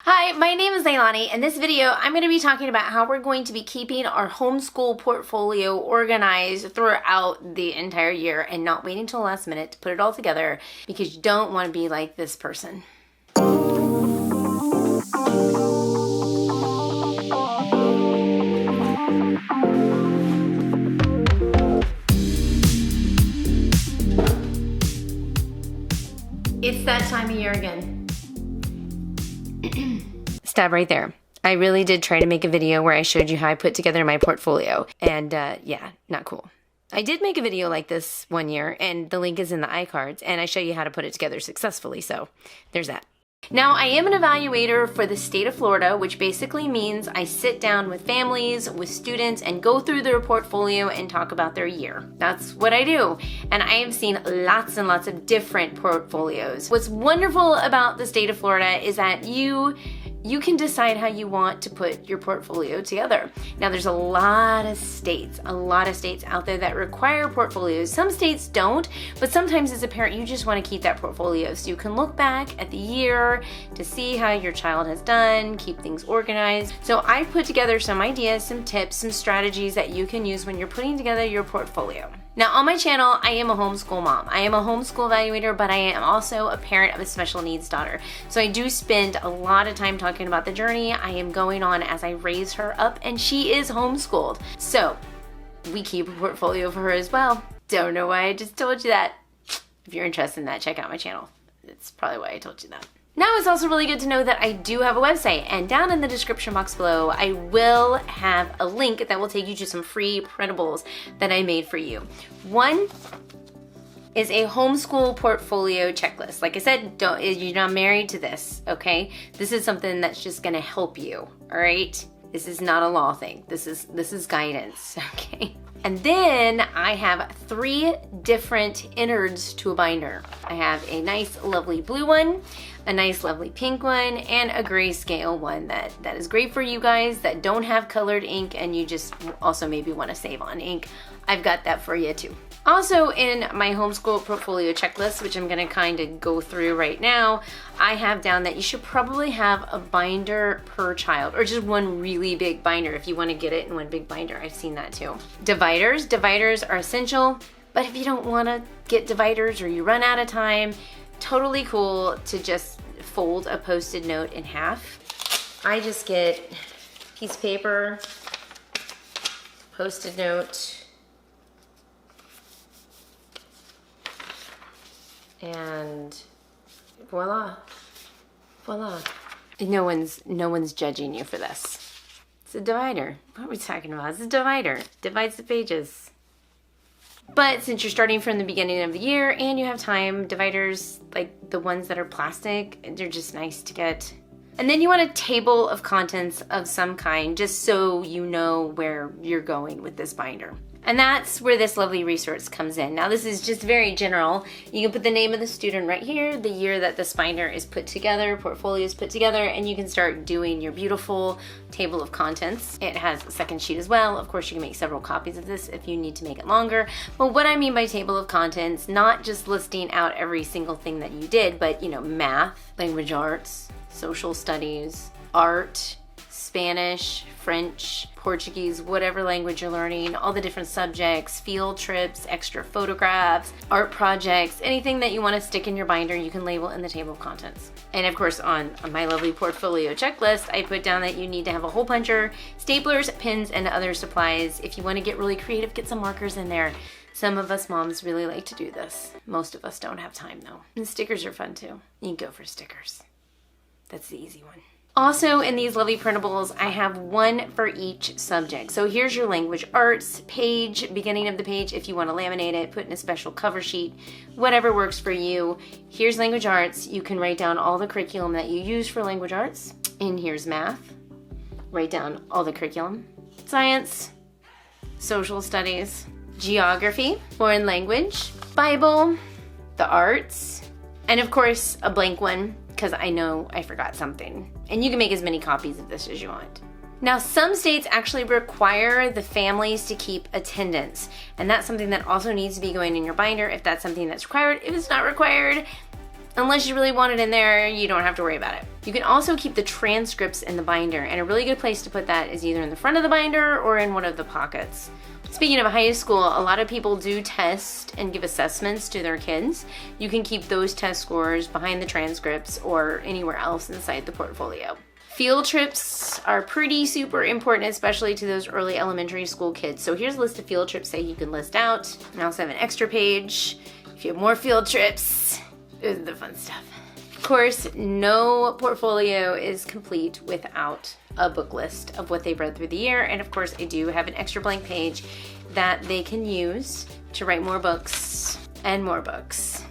Hi, my name is Leilani. In this video, I'm going to be talking about how we're going to be keeping our homeschool portfolio organized throughout the entire year and not waiting till the last minute to put it all together because you don't want to be like this person. It's that time of year again. Stop right there. I really did try to make a video where I showed you how I put together my portfolio, and yeah, not cool. I did make a video like this one year, and the link is in the iCards, and I show you how to put it together successfully, so there's that. Now, I am an evaluator for the state of Florida, which basically means I sit down with families, with students, and go through their portfolio and talk about their year. That's what I do. And I have seen lots and lots of different portfolios. What's wonderful about the state of Florida is that you can decide how you want to put your portfolio together. Now, there's a lot of states out there that require portfolios. Some states don't, but sometimes as a parent, you just want to keep that portfolio so you can look back at the year to see how your child has done, keep things organized. So I put together some ideas, some tips, some strategies that you can use when you're putting together your portfolio. Now, on my channel, I am a homeschool mom. I am a homeschool evaluator, but I am also a parent of a special needs daughter. So I do spend a lot of time talking about the journey I am going on as I raise her up, and she is homeschooled. So we keep a portfolio for her as well. Don't know why I just told you that. If you're interested in that, check out my channel. That's probably why I told you that. Now, it's also really good to know that I do have a website, and down in the description box below, I will have a link that will take you to some free printables that I made for you. One is a homeschool portfolio checklist. Like I said, you're not married to this, okay? This is something that's just gonna help you, all right? This is not a law thing. This is guidance, okay? And then I have 3 different innards to a binder. I have a nice, lovely blue one, a nice, lovely pink one, and a grayscale one that is great for you guys that don't have colored ink and you just also maybe want to save on ink. I've got that for you too. Also, in my homeschool portfolio checklist, which I'm going to kind of go through right now, I have down that you should probably have a binder per child, or just one really big binder if you want to get it in one big binder. I've seen that too. Dividers are essential, but if you don't want to get dividers or you run out of time, totally cool to just fold a Post-it note in half. I just get a piece of paper, Post-it note, and voila. No one's judging you for this. It's a divider. What are we talking about? It's a divider. Divides the pages. But since you're starting from the beginning of the year and you have time, dividers, like the ones that are plastic, they're just nice to get. And then you want a table of contents of some kind, just so you know where you're going with this binder. And that's where this lovely resource comes in. Now, this is just very general. You can put the name of the student right here, the year that this binder is put together, portfolio is put together, and you can start doing your beautiful table of contents. It has a second sheet as well. Of course, you can make several copies of this if you need to make it longer. But what I mean by table of contents, not just listing out every single thing that you did, but math, language arts, social studies, art, Spanish, French, Portuguese, whatever language you're learning, all the different subjects, field trips, extra photographs, art projects, anything that you want to stick in your binder, you can label in the table of contents. And of course, on my lovely portfolio checklist, I put down that you need to have a hole puncher, staplers, pins, and other supplies. If you want to get really creative, get some markers in there. Some of us moms really like to do this. Most of us don't have time though. And stickers are fun too. You can go for stickers. That's the easy one. Also, in these lovely printables, I have one for each subject. So here's your language arts page, beginning of the page. If you want to laminate it, put in a special cover sheet, whatever works for you. Here's language arts. You can write down all the curriculum that you use for language arts. And here's math. Write down all the curriculum. Science, social studies, geography, foreign language, Bible, the arts, and of course, a blank one, because I know I forgot something. And you can make as many copies of this as you want. Now, some states actually require the families to keep attendance, and that's something that also needs to be going in your binder if that's something that's required. If it's not required, unless you really want it in there, you don't have to worry about it. You can also keep the transcripts in the binder, and a really good place to put that is either in the front of the binder or in one of the pockets. Speaking of high school, a lot of people do test and give assessments to their kids. You can keep those test scores behind the transcripts or anywhere else inside the portfolio. Field trips are pretty super important, especially to those early elementary school kids. So here's a list of field trips that you can list out. I also have an extra page if you have more field trips. This is the fun stuff. Of course, no portfolio is complete without a book list of what they've read through the year. And of course, I do have an extra blank page that they can use to write more books and more books,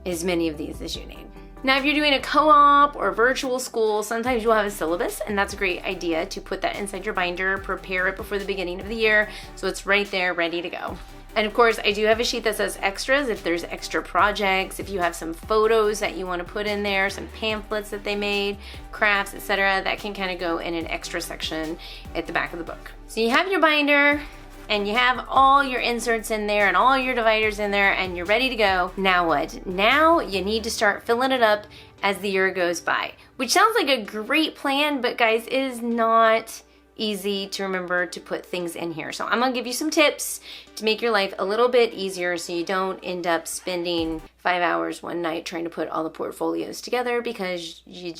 as many of these as you need. Now, if you're doing a co-op or virtual school, sometimes you'll have a syllabus, and that's a great idea to put that inside your binder, prepare it before the beginning of the year, so it's right there, ready to go. And of course, I do have a sheet that says extras, if there's extra projects, if you have some photos that you want to put in there, some pamphlets that they made, crafts, etc., that can kind of go in an extra section at the back of the book. So you have your binder, and you have all your inserts in there and all your dividers in there, and you're ready to go. Now what? Now you need to start filling it up as the year goes by, which sounds like a great plan, but guys, it is not easy to remember to put things in here. So I'm gonna give you some tips to make your life a little bit easier so you don't end up spending 5 hours one night trying to put all the portfolios together, because you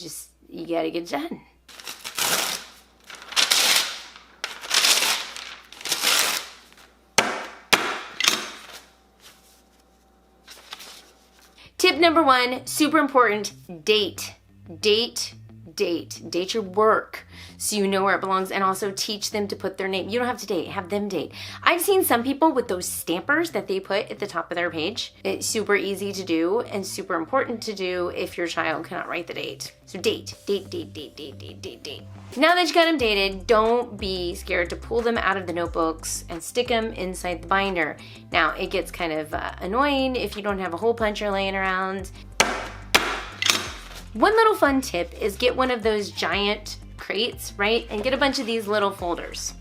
gotta get it done. Tip number 1, super important, date. Date your work so you know where it belongs, and also teach them to put their name. You don't have to date, have them date. I've seen some people with those stampers that they put at the top of their page. It's super easy to do and super important to do if your child cannot write the date. So date. Now that you got them dated, don't be scared to pull them out of the notebooks and stick them inside the binder. Now, it gets kind of annoying if you don't have a hole puncher laying around. One little fun tip is get one of those giant crates, right? And get a bunch of these little folders.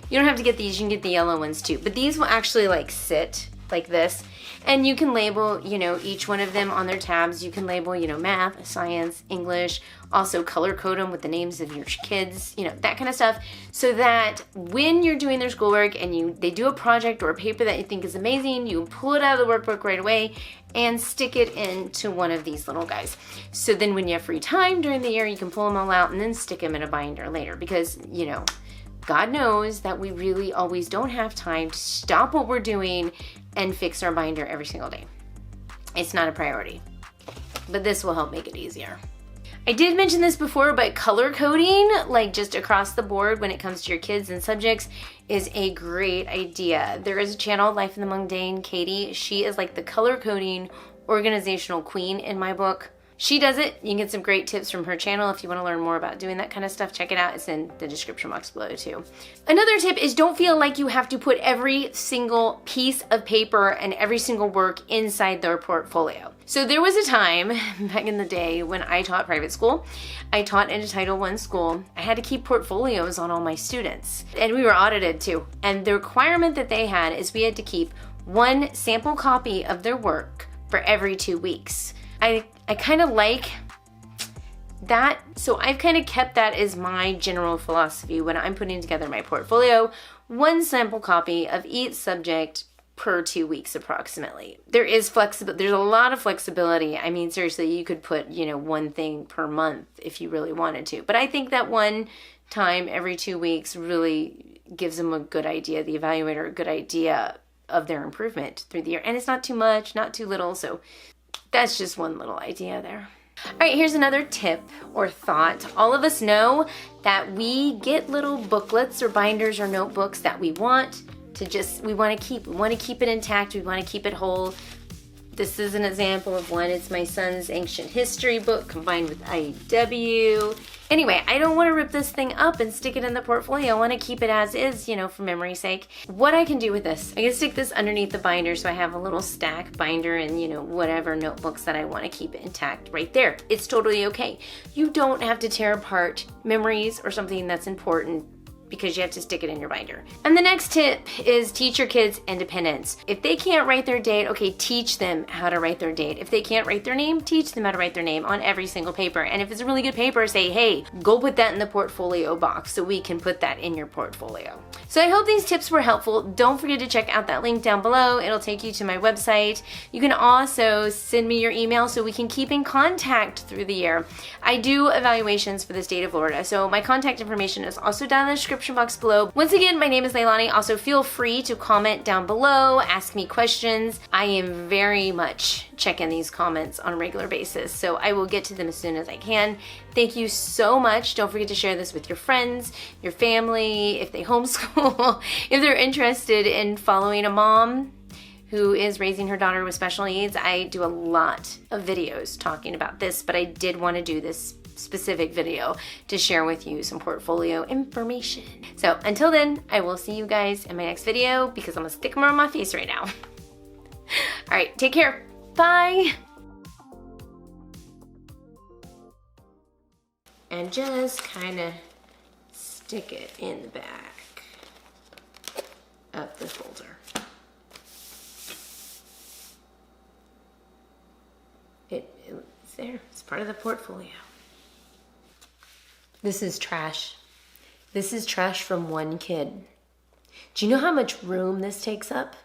You don't have to get these, you can get the yellow ones too, but these will actually like sit like this, and you can label, you know, each one of them on their tabs. You can label, you know, math, science, English, also color code them with the names of your kids, you know, that kind of stuff, so that when you're doing their schoolwork and they do a project or a paper that you think is amazing, you pull it out of the workbook right away and stick it into one of these little guys. So then when you have free time during the year, you can pull them all out and then stick them in a binder later, because, you know, God knows that we really always don't have time to stop what we're doing and fix our binder every single day. It's not a priority, but this will help make it easier. I did mention this before, but color coding, like just across the board when it comes to your kids and subjects, is a great idea. There is a channel, Life in the Mundane, Katie. She is like the color coding organizational queen in my book. She does it. You can get some great tips from her channel. If you want to learn more about doing that kind of stuff, check it out. It's in the description box below too. Another tip is don't feel like you have to put every single piece of paper and every single work inside their portfolio. So there was a time back in the day when I taught private school. I taught in a Title I school. I had to keep portfolios on all my students, and we were audited too. And the requirement that they had is we had to keep one sample copy of their work for every 2 weeks. I kind of like that, so I've kind of kept that as my general philosophy when I'm putting together my portfolio. One sample copy of each subject per 2 weeks approximately. There is flexibility. There's a lot of flexibility. I mean, seriously, you could put, you know, one thing per month if you really wanted to. But I think that one time every 2 weeks really gives them a good idea, the evaluator a good idea of their improvement through the year. And it's not too much, not too little, so that's just one little idea there. All right, here's another tip or thought. All of us know that we get little booklets or binders or notebooks that we want to keep. We want to keep it intact. We want to keep it whole. This is an example of one. It's my son's ancient history book combined with IEW. Anyway, I don't want to rip this thing up and stick it in the portfolio. I want to keep it as is, you know, for memory's sake. What I can do with this, I can stick this underneath the binder so I have a little stack binder and, you know, whatever notebooks that I want to keep it intact right there. It's totally okay. You don't have to tear apart memories or something that's important because you have to stick it in your binder. And the next tip is teach your kids independence. If they can't write their date, okay, teach them how to write their date. If they can't write their name, teach them how to write their name on every single paper. And if it's a really good paper, say, hey, go put that in the portfolio box so we can put that in your portfolio. So I hope these tips were helpful. Don't forget to check out that link down below. It'll take you to my website. You can also send me your email so we can keep in contact through the year. I do evaluations for the state of Florida, so my contact information is also down in the description box below. Once again, my name is Leilani. Also, feel free to comment down below, ask me questions. I am very much checking these comments on a regular basis, so I will get to them as soon as I can. Thank you so much. Don't forget to share this with your friends, your family, if they homeschool, if they're interested in following a mom who is raising her daughter with special needs. I do a lot of videos talking about this, but I did want to do this specific video to share with you some portfolio information. So until then, I will see you guys in my next video because I'm gonna stick them on my face right now. All right, take care. Bye. And just kind of stick it in the back of the folder. It's there. It's part of the portfolio. This is trash. This is trash from one kid. Do you know how much room this takes up?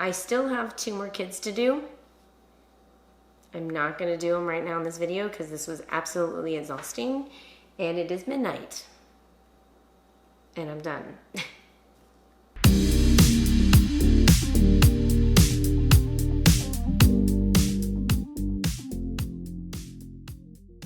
I still have 2 more kids to do. I'm not gonna do them right now in this video because this was absolutely exhausting and it is midnight and I'm done.